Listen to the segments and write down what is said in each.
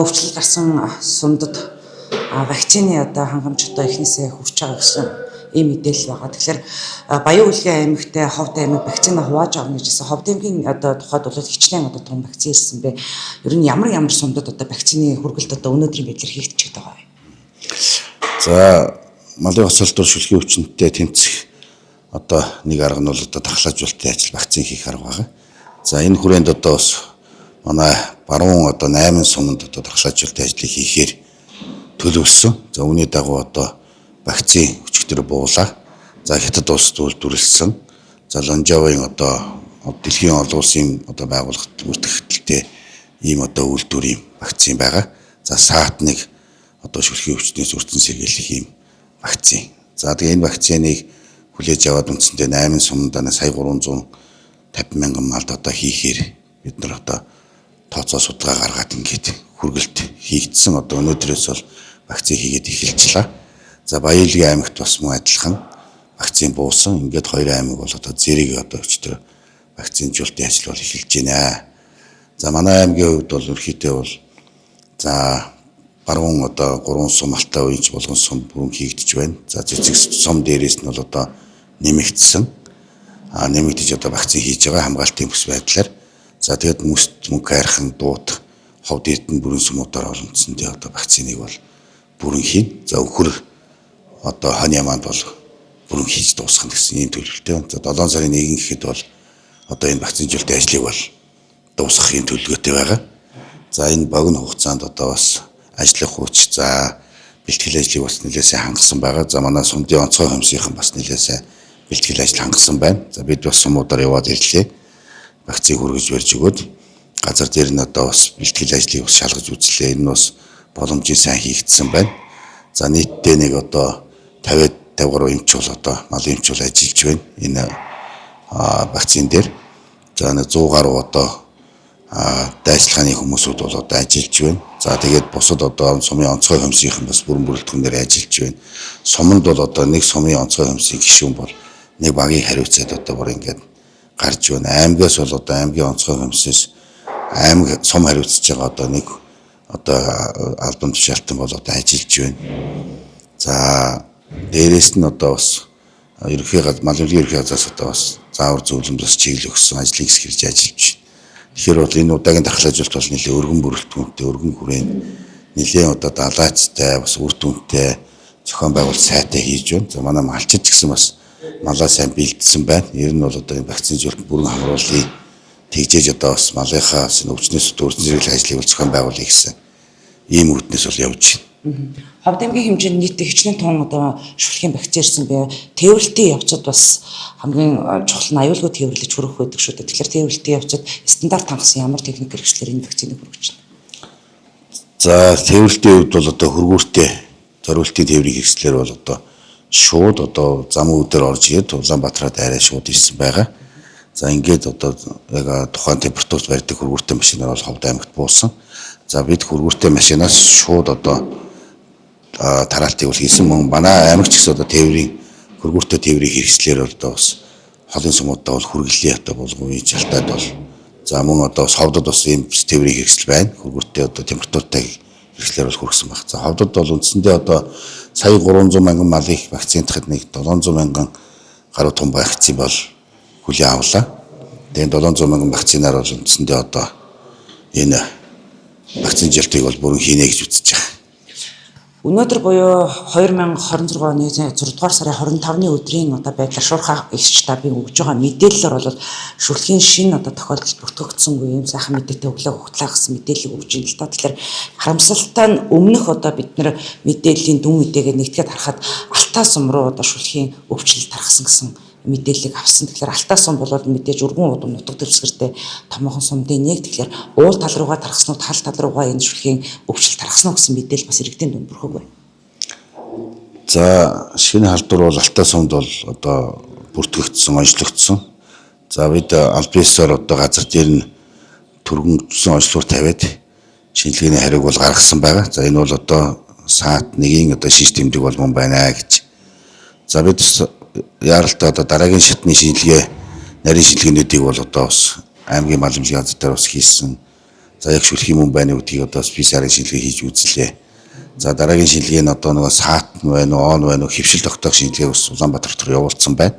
өвчлөл гарсан сумдад вакцины одоо хангамж одоо эхнээсээ хүрч байгаа гэсэн ийм мэдээлэл байгаа. Тэгэхээр Баян Улгийн аймагт Ховд аймаг вакцина хувааж авах гэж хэлсэн. Ховд аймгийн одоо тухайд бол хичнээн одоо том вакцин ирсэн бэ. Ер нь ямар сумдад одоо вакцины хүргэлт одоо өнөөдрийн байдлаар хийгдэж байгаа вэ? За малын хоцолтоор шүлхийн өвчнөдтэй тэмцэх одоо нэг арга нь бол одоо тахлаажуулалтын ажил вакцин хийх арга байгаа. За энэ хүрээнд одоо бас манай баруун одоо 8 суманд одоо тахлаажуулалтын ажлыг хийхээр төлөвлөсөн. За үүний дагуу одоо вакцин өчигдөр буулаа. За хятад улсад үйлдвэрлэсэн. За Ланжавын одоо дэлхийн олон улсын одоо байгууллагад бүртгэгдэлтэй ийм одоо үйлдвэрийн вакцин байгаа. За SARS-1 одоо шүлхийн өвчтнээс үрдэн сэргийлэх ийм вакцин. За тэгээ энэ вакциныг хүлээж аваад үндсэндээ 8 сумдаа сая 350 мянган малд одоо хийхээр бид нар одоо тооцоо судалгаа гаргаад ингээд хүргэлт хийгдсэн. Одоо өнөөдрөөс бол вакцин хийгээд эхэлчихлаа. За Баян Улгийн аймагт бас мөн адилхан вакцин буусан. Ингээд хоёр аймаг бол одоо зэрэг одоо өчтөр вакцинжуулалтын ажил бол эхэлж байна. За манай аймгийн хувьд бол ерөнхийдөө бол за баруун одоо 3 сум Алтай уянч болгон сум бүрэн хийгдэж байна. За цэцэг сум дээрээс нь бол одоо нэмэгдсэн. Нэмэгдэж одоо вакцин хийж байгаа хамгаалтын бүс байдлаар. За тэгээд мөнх хайрхан дуут Ховд Эрдэнэ бүрэн сумуудаар олонцсондээ одоо вакциныг бол бүрэн хийн. За өхөр одоо хань яманд бол бүрэн хийж дуусгах гэсэн ийм төлөвлөлттэй. За 7 сарын 1 гэхэд бол одоо энэ вакцинжуулалтын ажлыг бол дуусгахын төлөвлөгөөтэй байгаа. За энэ богино хугацаанд одоо бас ажлах хүч за бэлтгэл ажлыг бас нэлээсээ хангасан байгаа. За манай сумдын онцгой хөмсийнхэн бас нэлээсээ бэлтгэл ажил хангасан байна. За бид бас сумуудаар яваад ирлээ. Вакцин хүргэж барьж өгөөд газар дээр нь одоо бас бэлтгэл ажлыг бас шалгаж үзлээ. Энэ бас боломжийн сайн хийгдсэн байна. За нийтдээ нэг одоо 50 гаруй эмч бол одоо малын эмч бол ажиллаж байна. Энэ вакцин дээр. За 100 гаруй одоо дайсалгааны хүмүүсүүд бол одоо ажиллаж байна. За тэгээд бусад одоо сумын онцгой хөмсийнхэн бас бүрэн бүрэлдэхүүнээр ажиллаж байна. Суманд бол одоо нэг сумын онцгой хөмсийн гишүүн бол нэг багийн хариуцаад одоо бүр ингээд гарч байна. Аймгаас бол одоо аймгийн онцгой хөмсөөс аймаг сум хариуцж байгаа одоо нэг одоо албан тушаалтан бол одоо ажиллаж байна. За дээрээс нь одоо бас ерөнхий малын ерөнхий газраас одоо бас заавар зөвлөмж бас чиглэл өгсөн ажлыг хэсгэрж ажиллаж байна. Тэгэхээр бол энэ удаагийн тахлаажуулалт бол нэлээд өргөн бүрэлдэхүүнтэй, өргөн хүрээнд нэлээд одоо далайцтай бас үр дүнтэй зохион байгуулалт сайтай хийж байна. За манай малчид ч гэсэн бас малаа сайн бэлдсэн байна. Ер нь бол одоо энэ вакцинжуулалт бүрэн хамруулъя. Тэгжээж одоо бас малынхаа өвчнөөс төрсөн зэрэглэх ажлыг бол зохион байгуулъя гэсэн ийм үүднээс бол явж байна. Ховд аймгийн хэмжээнд нийтдээ хичнээн тун одоо шүлхийн вакцин ирсэн бэ. Тээвэрлэлтийн явцад бас хамгийн чухал нь аюулгүй тээвэрлэж хүрэх байдаг шүү дээ. Тэгэхээр тээвэрлэлтийн явцад стандарт хангасан ямар техник хэрэгслээр энэ вакциныг хүргэж байна. За тээвэрлэлтийн хувьд бол одоо хөргүүртэй зориултын тээврийн хэрэгслээр бол одоо шууд одоо зам үүдээр орж ирээд Улаанбаатарт арай шууд ирсэн байгаа. За ингээд одоо яг тухайн температурт барьдаг хөргүүртэй машинаар бол Ховд аймагт буусан. За бид хөргүүртэй машинаас шууд одоо тараалтыг бол хийсэн. Мөн манай аймагч гэсэн одоо тээврийн хөргүүртэй тээврийн хэрэгслээр одоо бас холын сумуудаа бол хүргэлээ одоо булгууны жалтаад бол за мөн одоо бас Ховдод бас ийм тээврийн хэрэгсэл байна. Хөргүүртэй одоо температуртай хэрэгслээр бол хүргэсэн баг. За Ховдод бол үндсэндээ одоо сая 300 мянган малыг вакцинтахад нэг 700 мянган гаруй том вакцин бол хүлээн авлаа. Тэгээд 700 мянган вакцинаар бол үндсэндээ одоо энэ вакцинжуулалтыг бол бүрэн хийнэ гэж үзэж байгаа. Өнөөдөр буюу 2026 оны 6 дугаар сарын 25-ны өдрийн одоо байдлаар шуурхай их штабын өгж байгаа мэдээлэлээр бол шүлхийн шинэ одоо тохиолдолд бүртгэгдсэнгүй юм сайхан мэдээтэй өглөө хутлаа гэсэн мэдээлэл өгж байна л та. Тэгэхээр харамсалтай нь өмнөх одоо бид нэр мэдээллийн дүн мэдээгээ нэгтгээд харахад Алтай сум руу одоо шүлхийн өвчлөлт тархсан гэсэн мэдээллийг авсан. Тэгэхээр Алтай сум бол мэдээж өргөн удам нутаг дэвсгэртэй томоохон сумдын нэг. Тэгэхээр уул тал руугаа тархснууд тал тал руугаа энэ шүлхийн өвчлөлт тархсан гэсэн мэдээлэл бас иргэдийн дунд бүрхэг байна. За шинэ халдвар бол Алтай сумд бол одоо бүртгэгдсэн, онцлогдсон. За бид аль биесээр одоо газар дээр нь түргэнжсэн онцлогоор тавиад шинжилгээний хариуг бол гаргасан байгаа. За энэ бол одоо SARS-1-ийн одоо шиж тэмдэг бол мөн байна гэж. За бид яаралтай одоо дараагийн шатны шинжилгээ нарийн шинжилгээнүүдийг бол одоо бас аймгийн мал эмчилгээ газар дээр бас хийсэн. За яг шүлхийн мөн байна гэдгийг одоо би сарын шинжилгээ хийж үзлээ. За дараагийн шинжилгээ нь одоо нөгөө саат нь байна уу, он байна уу, хөвшил тогтоох шинжилгээ ус Улаанбаатар төр явуулсан байна.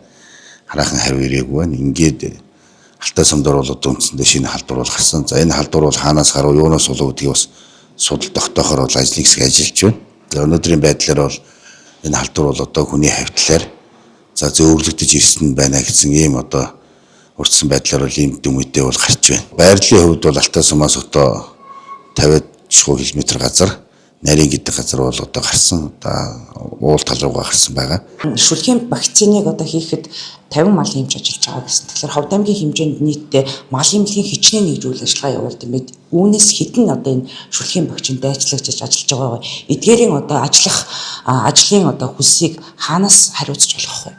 Хараахан хариу ирээгүй байна. Ингээд Алтай сумдор бол одоо үндсэндээ шинэ халдвар бол гарсан. За энэ халдвар бол хаанаас гарав, юунаас болов гэдгийг бас судал тогтоохоор бол ажлын хэсэг ажиллаж байна. За өнөөдрийн байдлаар бол энэ халдвар бол одоо хүний хавьтлаар за зөөвөрлөгдөж ирсэн байна гэсэн ийм одоо урдсан байдлаар бол ийм дүмүйтэй бол гарч байна. Байрлалын хувьд бол Алтай сумаас одоо 50 км газар нарийн гэдэг газар бол одоо гарсан. Одоо уул тал руугаа гарсан байгаа. Шүлхийн вакциныг одоо хийхэд 50 мал хэмж ажиллаж байгаа гэсэн. Тэгэхээр Ховд аймгийн хэмжээнд нийтдээ мал эмнэлгийн хичнээн нэг үйл ажиллагаа явуулдаг юм бид. Үүнээс хэдэн одоо энэ шүлхийн вакцин дайцлагчиж ажиллаж байгаа вэ? Эдгээрийн одоо ажлын одоо хөлсийг хаанаас хариуцж болох вэ?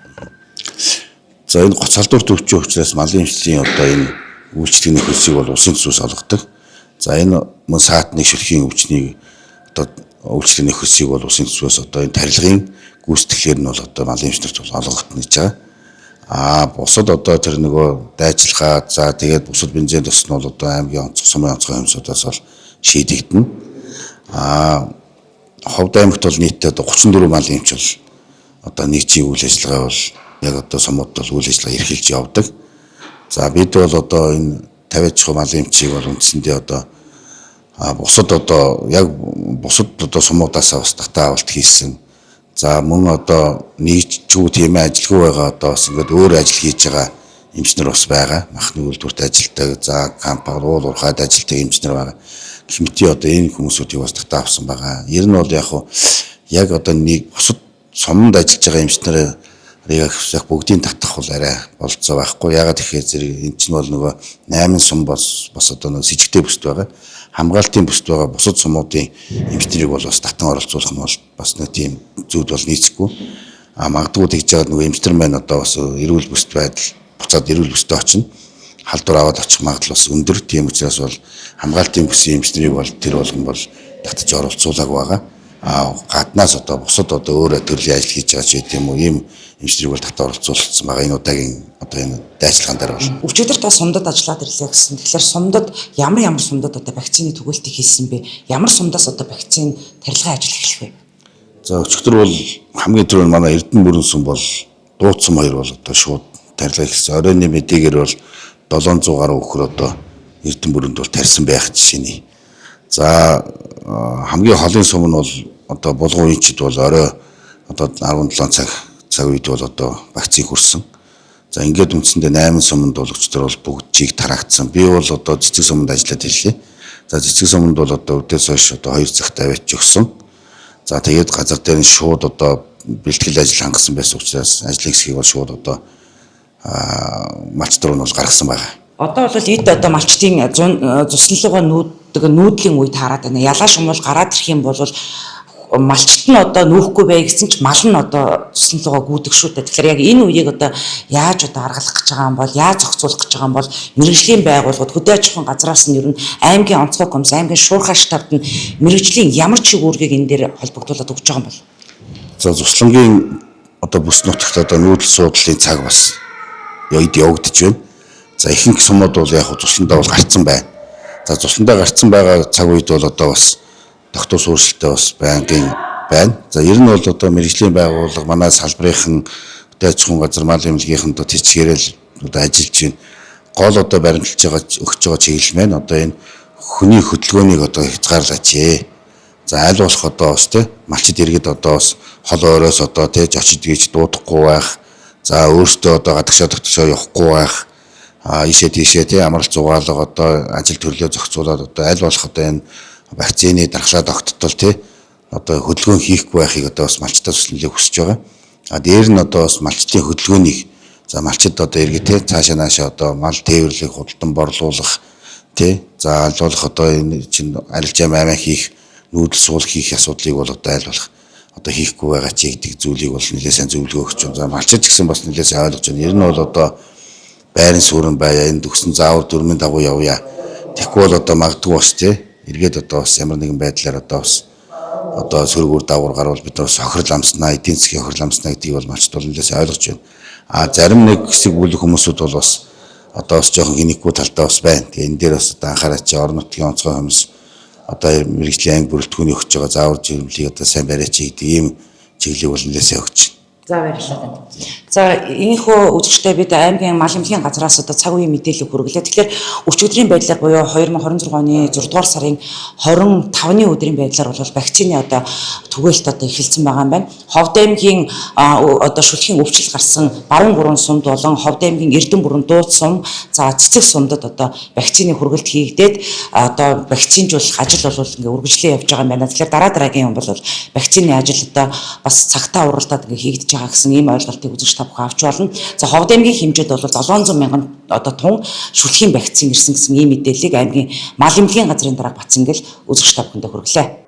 За энэ гоц халдвар төвчөө учраас малын эмчлийн одоо энэ үйлчлэгний хөлсийг бол усын цус олгодог. За энэ мөн саатны шүлхийн өвчнийг одоо үйлчлэгний хөлсийг бол усын цусаас одоо энэ тарилгын гүйцэтгэлээр нь бол одоо малын эмчнэрт бол олгогдно гэж байгаа. Бусад одоо тэр нөгөө дайчилгаа за тэгээд бусад бензин тос нь бол одоо аймгийн онцгой сумын онцгой хэмсүүдээс бол шийдэгдэнэ. Ховд аймагт бол нийтдээ одоо 34 малын эмч бол одоо нэгжийн үйл ажиллагаа бол яг одоо сумууд бол үйл ажиллагаа эрхэлж явдаг. За бид бол одоо энэ 50 малын эмчийг бол үндсэндээ одоо бусад одоо яг бусад одоо сумуудаас бас татаа авалт хийсэн. За мөн одоо нэгжгүй тийм ажилгүй байгаа одоо бас ингээд өөр ажил хийж байгаа эмчнэр бас байгаа. Махны үйлдвэрт ажилладаг, за компани уул уурхайд ажилладаг эмчнэр байгаа. Гэмти одоо энэ хүмүүсүүдийг бас татаа авсан байгаа. Ер нь бол яг одоо нэг бусад суманд ажиллаж байгаа эмчнэр яг бүгдийн татах бол арай болцоо байхгүй. Ягаад гэхээр зэрэг энэ чинь бол нөгөө 8 сум бас одоо нөгөө с ิจ гтэй бүсд байгаа. Хамгаалтын бүсд байгаа бусад сумуудын эмчнэрийг бол бас татан оролцуулах нь бол бас нэг тийм зүйл бол нийцэхгүй. Магадгүй тэгж байгаа нөгөө эмчнэр маань одоо бас эрүүл бүсд байдал буцаад эрүүл бүсдээ очино. Халдвар аваад очих магадлал бас өндөр. Тийм учраас бол хамгаалтын бүсийн эмчнэрийг бол тэр болгон бол татаж оролцуулаг байгаа. Гаднаас одоо бусад одоо өөр төрлийн ажил хийж байгаа ч гэдэм үү ийм эмчнэрийг бол татаа оролцуулсан байгаа. Энэ удаагийн одоо энэ дайчилгаан дээр бол өчигдөр та сумдад ажиллаад ирлээ гэсэн. Тэгэхээр сумдад ямар сумдад одоо вакцины төгөөлтийг хийсэн бэ? Ямар сумдаас одоо вакцины тарилгын ажил эхлэх вэ? За өчигдөр бол хамгийн түрүүнд манай Эрдэнэ бүрэн сум бол Дууц сум 2 бол одоо шууд тарилга хийсэн. Оройны мэдээгээр бол 700 гаруй өхөр одоо Эрдэнэ бүрэнд бол тарьсан байх жишээний. За хамгийн холын сум нь бол одоо Булган үеичд бол орой одоо 17 цаг үед бол одоо вакцин хүрсэн. За ингээд үндсэндээ 8 суманд бол өчтөр бол бүгдийг тараагдсан. Би бол одоо цэцэг суманд ажиллаад ирлээ. За цэцэг суманд бол одоо өдөөс хойш одоо 2 цагт аваач өгсөн. За тэгээд газар дээр нь шууд одоо бэлтгэл ажил хангасан байсан учраас ажлын хэсгийг бол шууд одоо малч дөрөв нь бол гаргасан байгаа. Одоо бол эд одоо малчтын цуслалгоо нүүдлийн үед хараад байна. Ялаа шумуул гараад ирэх юм бол малчт нь одоо нүүхгүй бай гэсэн ч мал нь одоо цуслалгоо гүйдэг шүү дээ. Тэгэхээр яг энэ үеийг одоо яаж одоо аргалах гэж байгаа юм бол яаж зохицуулах гэж байгаа юм бол мэрэгжлийн байгууллагууд хөдөө аж ахуйн газраас нь ер нь аймгийн онцгой комисс, аймгийн шуурхай штабд нь мэрэгжлийн ямар ч үүргийг энэ дээр холбогдуулаад өгч байгаа юм бол. За цуслангийн одоо бүс нутагт одоо нүүдэл суудлын цаг бас явагдаж байна. За ихэнх сумууд бол яг цусландаа бол гарцсан байна. За цусландаа гарцсан байгаа цаг үед бол одоо бас тогтоос өөрчлөлттэй бас байнгын байна. За ер нь бол одоо мэрэгжлийн байгууллага манай салбарынхан хөдөө аж ахуйн газар мал эмнэлгийнхэн одоо тийчгээрэл одоо ажиллаж байна. Гол одоо баримталж байгаа өгч байгаа чиглэл маань одоо энэ хүний хөдөлгөөнийг одоо хязгаарлаач. За аль болох одоо бас тий малчид иргэд одоо бас хол оройс одоо тий очиж гэж дуудахгүй байх. За өөртөө одоо гадагшаа тогтсоо явахгүй байх. Ийшээ тийшээ тий амралт зугаалга одоо ажил төрлөө зохицуулаад одоо аль болох одоо энэ вакцины дархлаа тогттол тий одоо хөдөлгөөн хийхгүй байхыг одоо бас малчтаа төслөлийг хүсэж байгаа. Дээр нь одоо бас малчтын хөдөлгөөнийг за малчид одоо иргэд тий цаашаа наашаа одоо мал тээвэрлэх худалдан борлуулах тий за аль болох одоо энэ чинь арилжаа маймаа хийх нүүдэл суул хийх асуудлыг бол одоо аль болох одоо хийхгүй байгаа ч гэдэг зүйлийг бол нэлээд сайн зөвлөгөө өгч байна. За малчид ч гэсэн бас нэлээд сайн ойлгож байна. Ер нь бол одоо байрын сүрэн байя энэ төгсөн заавар дөрмийн дагуу явъя. Тэгэхгүй бол одоо магадгүй бас тий эргээд одоо бас ямар нэгэн байдлаар одоо бас одоо сөргөөр даавар гарвал бид бас хохирол амснаа, эдийн засгийн хохирол амснаа гэдгийг бол малчд бол нэлээд сайн ойлгож байна. Зарим нэг хэсэг бүлэг хүмүүсүүд бол бас одоо бас жоохон гинэггүй талтай бас байна. Тэгээ энэ дээр бас одоо анхаарал чи орон нутгийн онцгой хүмүүс одоо мэрэгжлийн анги бүрэлдэхүүн өгч байгаа заавар жирэмлийг одоо сайн бариач гэдэг ийм чиглэлийг бол нэлээсээ өгч байна. За баярлалаа танд. За энэхүү үзэгчтэй бид аймгийн мал эмнэлгийн газраас одоо цаг үеийн мэдээлэл хүргэлээ. Тэгэхээр өчигдрийн байдлаар буюу 2026 оны 6 дугаар сарын 25-ны өдрийн байдлаар бол вакцины одоо түгээлт одоо эхэлсэн байгаа юм байна. Ховд аймгийн одоо шүлхийн өвчл гарсан баруун гурван сумд болон Ховд аймгийн Эрдэнэ бүрэн дууд сум, за цэцэг сумдад одоо вакцины хүргэлт хийгдээд одоо вакцинжуулах ажил бол ингээ үргэлжлэн явж байгаа юм байна. Тэгэхээр дараагийн юм бол вакцины ажил одоо бас цагтаа уралдаад ингээ хийгдэж байгаа гэсэн ийм ойлголтыг үзэгч та бүхэн авч болно. За Ховд аймгийн хэмжээд бол 700 мянган одоо тун шүлхийн вакцин ирсэн гэсэн ийм мэдээллийг аймгийн мал эмнэлгийн газрын дарга Бацэнгэл үзэгч та бүхэндээ хүргэлээ.